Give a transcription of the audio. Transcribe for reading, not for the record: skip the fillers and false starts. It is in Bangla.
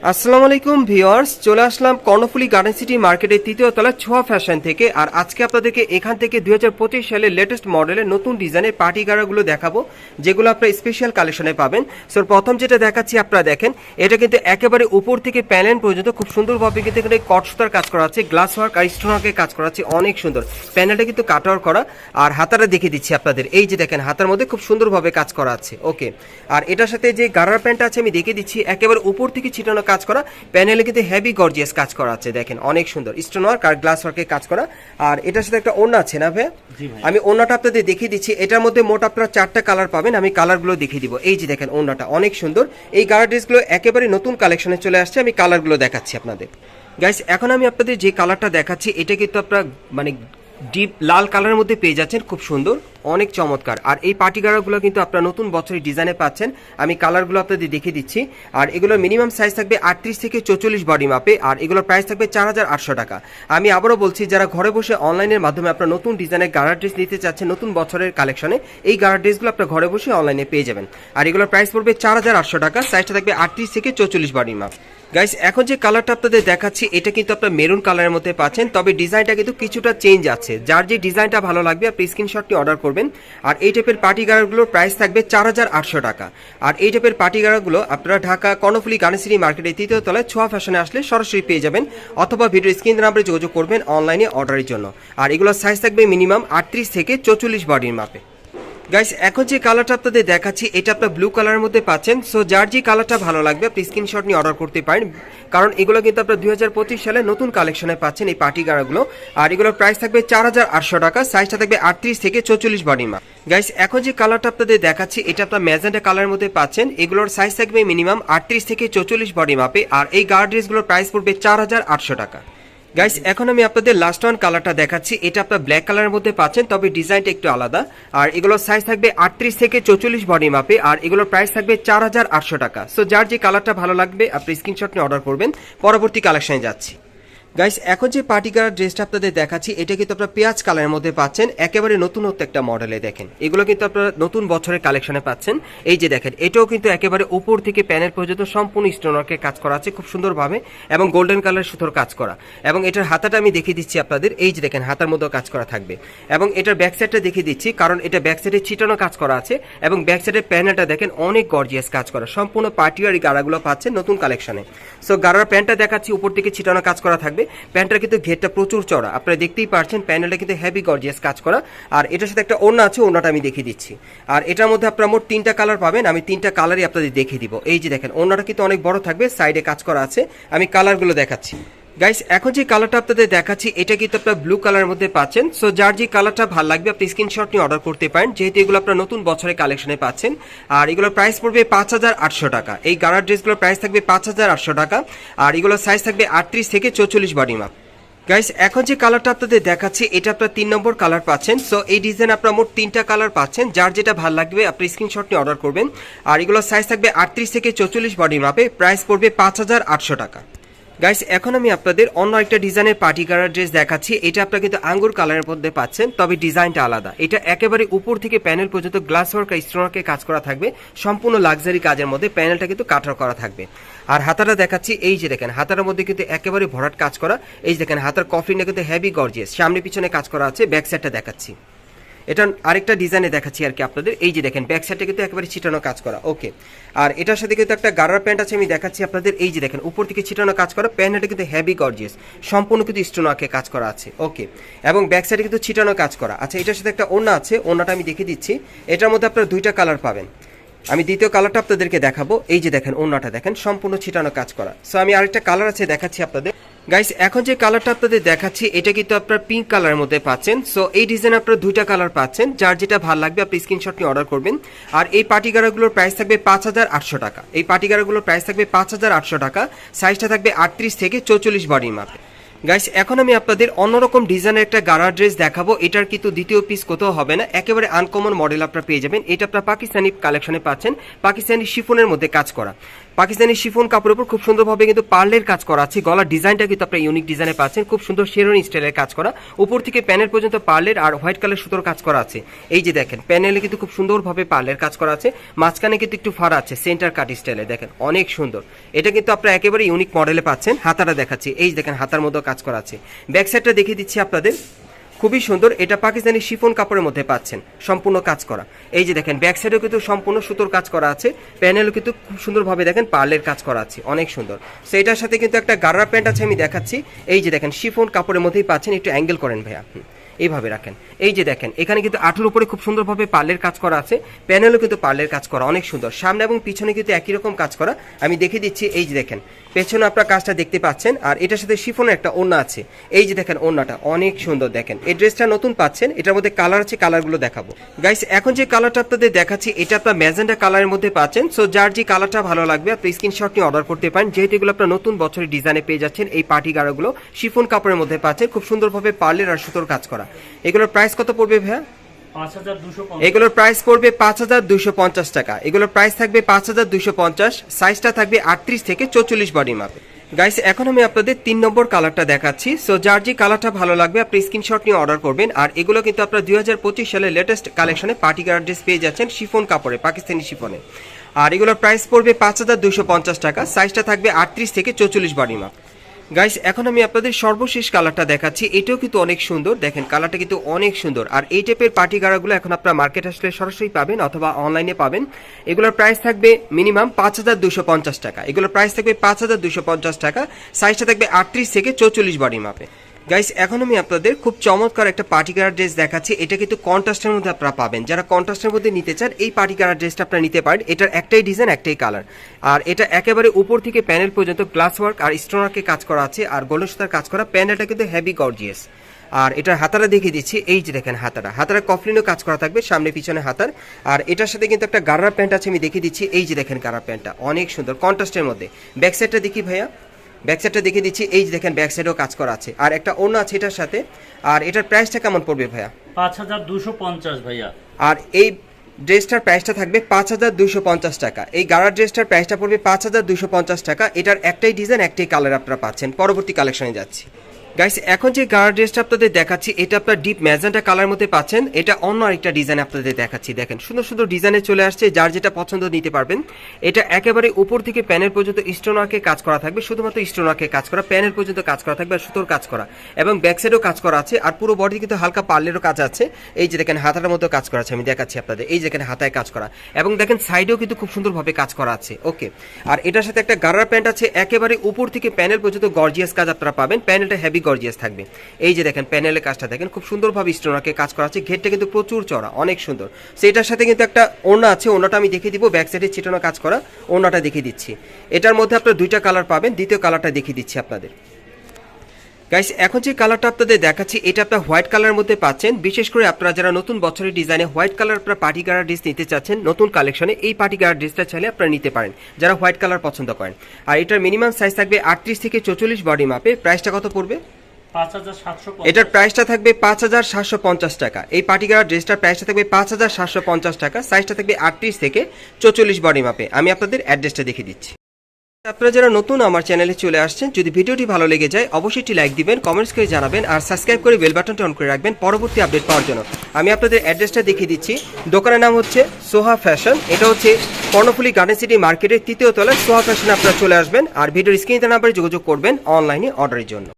আসসালামু আলাইকুম ভিউয়ার্স, চলে আসলাম কর্ণফুলী গার্ডেন সিটি মার্কেটের তৃতীয় তলায় ছোঁয়া ফ্যাশন থেকে। আর আজকে আপনাদেরকে এখান থেকে 2025 সালের লেটেস্ট মডেলের নতুন ডিজাইনের পার্টি গাড়াগুলো দেখাবো, যেগুলো আপনারা স্পেশাল কালেকশনে পাবেন। সো প্রথম যেটা দেখাচ্ছি আপনারা দেখেন, এটা কিন্তু একেবারে উপর থেকে প্যানেল পর্যন্ত খুব সুন্দরভাবে কিন্তু এখানে কট সুতার কাজ করা আছে, গ্লাস ওয়ার্ক আর স্টোন ওয়ার্কের কাজ করা আছে, অনেক সুন্দর। প্যানেলটা কিন্তু কাট ওয়ার্ক করা। আর হাতাটা দেখিয়ে দিচ্ছি আপনাদের, এই যে দেখেন হাতার মধ্যে খুব সুন্দরভাবে কাজ করা আছে। ওকে, আর এটার সাথে যে গাড়ার প্যান্টটা আছে আমি দেখিয়ে দিচ্ছি, একেবারে উপর থেকে ছিটানো কাজ করা, প্যানেলে কিন্তু হেভি গর্জিয়াস কাজ করা আছে, দেখেন অনেক সুন্দর স্টোন ওয়ার্ক আর গ্লাস ওয়ার্কের কাজ করা। আর এটার সাথে একটা ওড়না আছে না ভাই? আমি ওড়নাটা আপনাদের দেখিয়ে দিচ্ছি। এটার মধ্যে মোট আপনারা 4টা কালার পাবেন, আমি কালারগুলো দেখিয়ে দিব। এই যে দেখেন ওড়নাটা অনেক সুন্দর। এই গাড়া ড্রেসগুলো একেবারে নতুন কালেকশনে চলে আসছে, আমি কালারগুলো দেখাচ্ছি আপনাদের। গাইস, এখন আমি আপনাদের যে কালারটা দেখাচ্ছি এটা কিন্তু আপনারা মানে ডিপ লাল কালারের মধ্যে পেয়ে যাচ্ছেন, খুব সুন্দর, অনেক চমৎকার। আর এই পার্টি গাড়াগুলো কিন্তু আপনারা নতুন বছরের ডিজাইনে পাচ্ছেন, আমি কালারগুলো আপনাদের দেখিয়ে দিচ্ছি। আর এগুলোর মিনিমাম সাইজ থাকবে 38 থেকে 44 বডি মাপে, আর এগুলোর প্রাইস থাকবে 4800 টাকা। আমি আবারও বলছি, যারা ঘরে বসে অনলাইনের মাধ্যমে আপনারা নতুন ডিজাইনের গাড়া ড্রেস নিতে চাচ্ছেন নতুন বছরের কালেকশনে, এই গাড়া ড্রেসগুলো আপনারা ঘরে বসে অনলাইনে পেয়ে যাবেন। আর এগুলোর প্রাইস পড়বে 4800 টাকা, সাইজটা থাকবে 38 থেকে 44 বডি মাপ। গাইস, এখন যে কালারটা আপনাদের দেখাচ্ছি এটা কিন্তু আপনার মেরুন কালারের মধ্যে পাচ্ছেন, তবে ডিজাইনটা কিন্তু কিছুটা চেঞ্জ আছে। যার যে ডিজাইনটা ভালো লাগবে আপনি স্ক্রিনশটটি অর্ডার করবেন। আর এই টাইপের পার্টি গাড়াগুলোর প্রাইস থাকবে 4800 টাকা। আর এই টাইপের পার্টি গাড়াগুলো আপনারা ঢাকা কর্ণফুলী গার্ডেন সিটি মার্কেটের তৃতীয় তলায় ছোঁয়া ফ্যাশনে আসলে সরাসরি পেয়ে যাবেন, অথবা ভিডিও স্ক্রিন নাম্বারে যোগাযোগ করবেন অনলাইনে অর্ডারের জন্য। আর এগুলোর সাইজ থাকবে মিনিমাম 38 থেকে 44 বডির মাপে। গাইস, এখন যে কালারটা আপনাদের দেখাচ্ছি এটা আপনার ব্লু কালারের মধ্যে পাচ্ছেন। সো যার যে কালারটা ভালো লাগবে আপনি স্ক্রিনশট নিয়ে অর্ডার করতে পারেন, কারণ এগুলো কিন্তু আপনার 2025 সালে নতুন কালেকশনে পাচ্ছেন এই পার্টি গাড়াগুলো। আর এগুলোর প্রাইস থাকবে 4800 টাকা, সাইজটা থাকবে 38 থেকে 44 বডি মাপ। গাইস, এখন যে কালারটা আপনাদের দেখাচ্ছি এটা আপনার ম্যাজেন্টা কালারের মধ্যে পাচ্ছেন, এগুলোর সাইজ থাকবে মিনিমাম 38 থেকে 44 বডি মাপে। আর এই গার্ড ড্রেসগুলোর প্রাইস পড়বে 4800 টাকা। গাইস, এখন আমি আপনাদের লাস্ট ওয়ান কালারটা দেখাচ্ছি, এটা আপনার ব্ল্যাক কালারের মধ্যে পাচ্ছেন, তবে ডিজাইনটা একটু আলাদা। আর এগুলোর সাইজ থাকবে 38 থেকে 44 বডি মাপে, আর এগুলোর প্রাইস থাকবে 4800 টাকা। সো যার যে কালারটা ভালো লাগবে আপনি স্ক্রিনশট নিয়ে অর্ডার করবেন। পরবর্তী কালেকশনে যাচ্ছি। গাইস, এখন যে পার্টি গাড়ার ড্রেসটা আপনাদের দেখাচ্ছি এটা কিন্তু আপনারা পেঁয়াজ কালারের মধ্যে পাচ্ছেন, একেবারে নতুনত্ব একটা মডেলে। দেখেন এগুলো কিন্তু আপনারা নতুন বছরের কালেকশনে পাচ্ছেন। এই যে দেখেন, এটাও কিন্তু একেবারে উপর থেকে প্যানেল পর্যন্ত সম্পূর্ণ স্টোন ওয়ার্কের কাজ করা আছে খুব সুন্দরভাবে, এবং গোল্ডেন কালার সুতোর কাজ করা। এবং এটার হাতাটা আমি দেখিয়ে দিচ্ছি আপনাদের, এই যে দেখেন হাতার মধ্যেও কাজ করা থাকবে। এবং এটার ব্যাক সাইডটা দেখিয়ে দিচ্ছি, কারণ এটা ব্যাক সাইডে ছিটানো কাজ করা আছে, এবং ব্যাক সাইডের প্যানেলটা দেখেন অনেক গর্জিয়াস কাজ করা, সম্পূর্ণ পার্টি আর গাড়াগুলো পাচ্ছেন নতুন কালেকশনে। সো গাড়ার প্যান্টটা দেখাচ্ছি, উপর থেকে ছিটানো কাজ করা থাকবে। প্যান্টটা কিন্তু ঘেরটা প্রচুর চড়া, আপনারা দেখতেই পাচ্ছেন, প্যানেলটা কিন্তু হেভি গর্জিয়াস কাজ করা। আর এটার সাথে একটা ওড়না আছে, ওড়নাটা আমি দেখিয়ে দিচ্ছি। আর এটার মধ্যে আপনারা মোট 3টা কালার পাবেন, আমি 3টা কালারই আপনাদের দেখিয়ে দিব। এই যে দেখেন ওড়নাটা কিন্তু অনেক বড় থাকবে, সাইডে কাজ করা আছে, আমি কালারগুলো দেখাচ্ছি। গাইস, এখন যে কালারটা আপনাদের দেখাচ্ছি এটা কিন্তু আপনার ব্লু কালারের মধ্যে পাচ্ছেন। সো যার যে কালারটা ভালো লাগবে আপনি স্ক্রিনশট নিয়ে অর্ডার করতে পারেন, যেহেতু এগুলো আপনার নতুন বছরের কালেকশনে পাচ্ছেন। আর এগুলোর প্রাইস পড়বে 5800 টাকা। এই গাড়ার ড্রেসগুলোর প্রাইস থাকবে 5800 টাকা। আর এগুলোর সাইজ থাকবে 38 থেকে 44 বডি মাপ। গাইস, এখন যে কালারটা আপনাদের দেখাচ্ছি এটা আপনার 3 নম্বর কালার পাচ্ছেন। সো এই ডিজাইন আপনার মোট 3টা কালার পাচ্ছেন, যার যেটা ভালো লাগবে আপনি স্ক্রিনশট নিয়ে অর্ডার করবেন। আর এগুলোর সাইজ থাকবে 38 থেকে 44 বডি মাপে, প্রাইস পড়বে 5800 টাকা। গাইস, এখন আমি আপনাদের অন্য একটা ডিজাইনের পার্টি গাড়ার ড্রেস দেখাচ্ছি, এটা আপনারা কিন্তু আঙ্গুর কালারের মধ্যে পাচ্ছেন, তবে ডিজাইনটা আলাদা। এটা একেবারে উপর থেকে প্যানেল পর্যন্ত গ্লাস ওয়ার্ক আর স্টোন ওয়ার্কের কাজ করা থাকবে, সম্পূর্ণ লাক্সারি কাজের মধ্যে, প্যানেলটা কিন্তু কাটার করা থাকবে। আর হাতাটা দেখাচ্ছি, এই যে দেখেন হাতার মধ্যে কিন্তু একেবারে ভরাট কাজ করা। এই যে দেখেন হাতার কফলিনটা কিন্তু হেভি গর্জিয়াস, সামনে পিছনে কাজ করা আছে। ব্যাক সাইডটা দেখাচ্ছি, এটা আরেকটা ডিজাইনে দেখাচ্ছি আর কি আপনাদের। এই যে দেখেন ব্যাক সাইডে কিন্তু একেবারে ছিটানো কাজ করা। ওকে, আর এটার সাথে কিন্তু একটা গাড়ার প্যান্ট আছে, আমি দেখাচ্ছি আপনাদের। এই যে দেখেন উপর থেকে ছিটানো কাজ করা, প্যান্টটা কিন্তু হেভি গর্জিয়াস, সম্পূর্ণ কিন্তু স্টোন ওয়ার্কে কাজ করা আছে। ওকে, এবং ব্যাক সাইডে কিন্তু ছিটানো কাজ করা আছে। এটার সাথে একটা ওড়না আছে, ওড়নাটা আমি দেখিয়ে দিচ্ছি। এটার মধ্যে আপনারা 2টা কালার পাবেন, আমি দ্বিতীয় কালারটা আপনাদেরকে দেখাবো। এই যে দেখেন ওড়নাটা দেখেন সম্পূর্ণ ছিটানো কাজ করা। সো আমি আরেকটা কালার আছে দেখাচ্ছি আপনাদের। গাইস, এখন যে কালারটা আপনাদের দেখাচ্ছি এটা কিন্তু আপনার পিঙ্ক কালারের মধ্যে পাচ্ছেন। সো এই ডিজাইন আপনারা 2টা কালার পাচ্ছেন, যার যেটা ভালো লাগবে আপনি স্ক্রিনশট নিয়ে অর্ডার করবেন। আর এই পার্টি গাড়াগুলোর প্রাইস থাকবে 5800 টাকা। এই পার্টি গাড়াগুলোর প্রাইস থাকবে 5800 টাকা, সাইজটা থাকবে 38 থেকে 44 বডি মাপে। গাইস, এখন আমি আপনাদের অন্যরকম ডিজাইনের একটা গাড়া ড্রেস দেখাবো, এটার কিন্তু দ্বিতীয় পিস কোথাও হবে না, একেবারে আনকমন মডেল আপনারা পেয়ে যাবেন। এটা আপনারা পাকিস্তানি কালেকশনে পাচ্ছেন, পাকিস্তানি শিফনের মধ্যে কাজ করা। পাকিস্তানি শিফন কাপড়ের উপর খুব সুন্দরভাবে কিন্তু পার্লের কাজ করা আছে। গলার ডিজাইনটা কিন্তু আপনারা ইউনিক ডিজাইনে পাচ্ছেন, খুব সুন্দর শেরওয়ানি স্টাইলের কাজ করা, উপর থেকে প্যানেল পর্যন্ত পার্লের আর হোয়াইট কালার সুতোর কাজ করা আছে। এই যে দেখেন প্যানেলে কিন্তু খুব সুন্দরভাবে পার্লের কাজ করা আছে, মাঝখানে কিন্তু একটু ফাড়া আছে সেন্টার কাট স্টাইলে, দেখেন অনেক সুন্দর। এটা কিন্তু আপনারা একেবারে ইউনিক মডেলে পাচ্ছেন। হাতাটা দেখাচ্ছি, এই দেখেন হাতার মধ্যে কাজ করা আছে। ব্যাক সাইডটা দেখিয়ে দিচ্ছি আপনাদের, খুবই সুন্দর। এটা পাকিস্তানি শিফন কাপড়ের মধ্যে পাচ্ছেন, সম্পূর্ণ কাজ করা। এই যে দেখেন ব্যাক সাইডেও কিন্তু সম্পূর্ণ সুতোর কাজ করা আছে, প্যানেলও কিন্তু খুব সুন্দরভাবে দেখেন পার্লের কাজ করা আছে, অনেক সুন্দর। সো এটার সাথে কিন্তু একটা গার্রা প্যান্ট আছে, আমি দেখাচ্ছি। এই যে দেখেন শিফন কাপড়ের মধ্যেই পাচ্ছেন, একটু অ্যাঙ্গেল করেন ভাইয়া, এইভাবে রাখেন। এই যে দেখেন এখানে কিন্তু আঁঠুর উপরে খুব সুন্দরভাবে পার্লের কাজ করা আছে, প্যানেলও কিন্তু পার্লের কাজ করা, অনেক সুন্দর। সামনে এবং পিছনে কিন্তু একই রকম কাজ করা, আমি দেখিয়ে দিচ্ছি। এই যে দেখেন পেছনে আপনার কাজটা দেখতে পাচ্ছেন, আর এটার সাথে শিফনের একটা ওড়না আছে। এই যে দেখেন ওড়নাটা অনেক সুন্দর, দেখেন এই ড্রেসটা নতুন পাচ্ছেন, এটার মধ্যে কালার আছে, কালারগুলো দেখাবো গাইস। এখন যে কালারটা আপনাদের দেখাচ্ছি এটা আপনার ম্যাজেন্টা কালারের মধ্যে পাচ্ছেন। সো যার যে কালারটা ভালো লাগবে আপনি স্ক্রিনশট নিয়ে অর্ডার করতে পারেন, যেহেতু এগুলো আপনার নতুন বছরের ডিজাইনে পেয়ে যাচ্ছেন। এই পার্টি গাড়াগুলো শিফন কাপড়ের মধ্যে পাচ্ছেন, খুব সুন্দরভাবে পার্লের আর সুতোর কাজ করা। এগুলোর প্রাইস কত পড়বে ভাইয়া? এগুলোর প্রাইস পড়বে 5250 টাকা। এগুলোর প্রাইস থাকবে 5250, সাইজটা থাকবে 38 থেকে 44 বডি মাপে। গাইস এখন আমি আপনাদের 3 নম্বর কালারটা দেখাচ্ছি। সো যার যে কালারটা ভালো লাগবে আপনি স্ক্রিনশট নিয়ে অর্ডার করবেন। আর এগুলো কিন্তু আপনারা 2025 সালের লেটেস্ট কালেকশনে পার্টি গার্ড ড্রেস পেয়ে যাচ্ছেন শিফন কাপড়ে, পাকিস্তানি শিফনে। আর এগুলোর প্রাইস পড়বে 5250 টাকা, সাইজটা থাকবে 38 থেকে 44 বডি মাপ। গাইস এখন আমি আপনাদের সর্বশেষ কালারটা দেখাচ্ছি, এটাও কিন্তু অনেক সুন্দর, দেখেন কালারটা কিন্তু অনেক সুন্দর। আর এই টাইপের পার্টি গাড়াগুলো এখন আপনারা মার্কেট আসলে সরাসরি পাবেন অথবা অনলাইনে পাবেন। এগুলোর প্রাইস থাকবে মিনিমাম 5250 টাকা। এগুলোর প্রাইস থাকবে 5250 টাকা, সাইজটা থাকবে 38 থেকে 44 বডি মাপে। গাইস এখন আমি আপনাদের খুব চমৎকার একটা পার্টি কালার ড্রেস দেখাচ্ছি। এটা কিন্তু কন্ট্রাস্টের মধ্যে আপনারা পাবেন, যারা কন্ট্রাস্টের মধ্যে নিতে চান এই পার্টি কালার ড্রেসটা আপনারা নিতে পারেন। এটার একটাই ডিজাইন, একটাই কালার। আর এটা একেবারে উপর থেকে প্যানেল পর্যন্ত গ্লাস ওয়ার্ক আর স্টোন ওয়ার্কে কাজ করা আছে, আর গোল্ডেন সুতার কাজ করা। প্যানেলটা কিন্তু হেভি গর্জিয়াস। আর এটার হাতাটা দেখিয়ে দিচ্ছি, এই যে দেখেন হাতাটা কফলিনও কাজ করা থাকবে, সামনে পিছনে হাতার। আর এটার সাথে কিন্তু একটা গার্রা প্যান্ট আছে, আমি দেখিয়ে দিচ্ছি। এই যে দেখেন গার্রা প্যান্টটা অনেক সুন্দর কন্ট্রাস্টের মধ্যে। ব্যাক সাইডটা দেখি ভাইয়া, ব্যাক সাইডটা দেখিয়ে দিচ্ছি। এই যে দেখেন ব্যাক সাইডেও কাজ করা আছে, আর একটা ওড়না আছে এটার সাথে। আর এটার প্রাইসটা কেমন পড়বে ভাইয়া? 5250 ভাইয়া। আর এই ড্রেসটার প্রাইসটা থাকবে 5250 টাকা। এই গাড়ার ড্রেসটার প্রাইসটা পড়বে 5250 টাকা। এটার একটাই ডিজাইন, একটাই কালার আপনারা পাচ্ছেন। পরবর্তী কালেকশনে যাচ্ছি গাইস। এখন যে গাড়ার ড্রেসটা আপনাদের দেখাচ্ছি এটা আপনার ডিপ ম্যাজেন্টা কালার মধ্যে পাচ্ছেন। এটা অন্য আরেকটা ডিজাইন আপনাদের দেখাচ্ছি, দেখেন সুন্দর সুন্দর ডিজাইনে চলে আসছে, যার যেটা পছন্দ নিতে পারবেন। এটা একেবারে উপর থেকে প্যানেল পর্যন্ত স্টোন ওয়ার্কে কাজ করা থাকবে, শুধুমাত্র স্টোন ওয়ার্কে কাজ করা, প্যানেল পর্যন্ত কাজ করা থাকবে আর সুতোর কাজ করা, এবং ব্যাক সাইডেও কাজ করা আছে। আর পুরো বডি কিন্তু হালকা পার্লেরও কাজ আছে। এই যে দেখেন হাতার মধ্যে কাজ করা আছে, আমি দেখাচ্ছি আপনাদের। এই যে দেখেন হাতায় কাজ করা, এবং দেখেন সাইডেও কিন্তু খুব সুন্দরভাবে কাজ করা আছে। ওকে, আর এটার সাথে একটা গার্রা প্যান্ট আছে, একেবারে উপর থেকে প্যানেল পর্যন্ত গর্জিয়াস কাজ আপনারা পাবেন। প্যানেলটা হেভি গর্জিয়াস থাকবে। এই যে দেখেন প্যানেলের কাজটা দেখেন খুব সুন্দরভাবে স্টোন ওয়ার্কে কাজ করা আছে, ঘেরটা কিন্তু প্রচুর চড়া, অনেক সুন্দর। সেটার সাথে কিন্তু একটা ওড়না আছে, ওড়নাটা আমি দেখিয়ে দিব। ব্যাক সাইডে ছিটানো কাজ করা ওড়নাটা দেখিয়ে দিচ্ছি। এটার মধ্যে আপনারা দুইটা কালার পাবেন, দ্বিতীয় কালারটা দেখিয়ে দিচ্ছি আপনাদের। গাইস এখন যে কালারটা আপনাদের দেখাচ্ছি এটা আপনারা হোয়াইট কালারের মধ্যে পাচ্ছেন। বিশেষ করে আপনারা যারা নতুন বছরের ডিজাইনে হোয়াইট কালার আপনারা পার্টি গার্ড ড্রেস নিতে চাচ্ছেন নতুন কালেকশনে, এই পার্টি গার্ড ড্রেসটা চাইলে আপনারা নিতে পারেন, যারা হোয়াইট কালার পছন্দ করেন। আর এটার মিনিমাম সাইজ থাকবে 38 থেকে 44 বডি মাপে। প্রাইসটা কত পড়বে? 5750। এটার প্রাইসটা থাকবে 5750 টাকা। এই পার্টি গার্ড ড্রেসটার প্রাইসটা থাকবে 5750 টাকা, সাইজটা থাকবে 38 থেকে 44 বডি মাপে। আমি আপনাদের অ্যাড্রেসটা দেখিয়ে দিচ্ছি। আপনারা যারা নতুন আমার চ্যানেলে চলে আসছেন, যদি ভিডিওটি ভালো লেগে যায় অবশ্যই একটি লাইক দিবেন, কমেন্টস করে জানাবেন, আর সাবস্ক্রাইব করে বেল বাটনটা অন করে রাখবেন পরবর্তী আপডেট পাওয়ার জন্য। আমি আপনাদের অ্যাড্রেসটা দেখিয়ে দিচ্ছি। দোকানের নাম হচ্ছে সোহা ফ্যাশন, এটা হচ্ছে কর্ণফুলী গার্ডেন সিটি মার্কেটের 3য় তলায় সোহা ফ্যাশনে আপনারা চলে আসবেন। আর ভিডিওর স্ক্রিনে নাম্বারে যোগাযোগ করবেন অনলাইনে অর্ডারের জন্য।